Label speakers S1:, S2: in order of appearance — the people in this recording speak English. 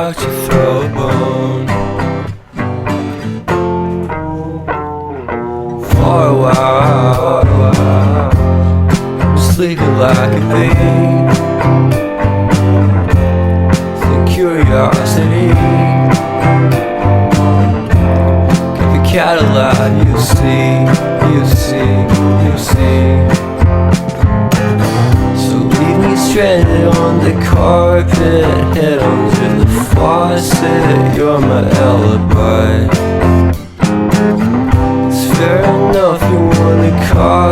S1: like to throw a bone. For a while, sleeping like a bee. The curiosity keep the cat alive. You see, you see, you see. So leave me stranded on the carpet, head under the faucet. You're my alibi. It's fair enough you wanna call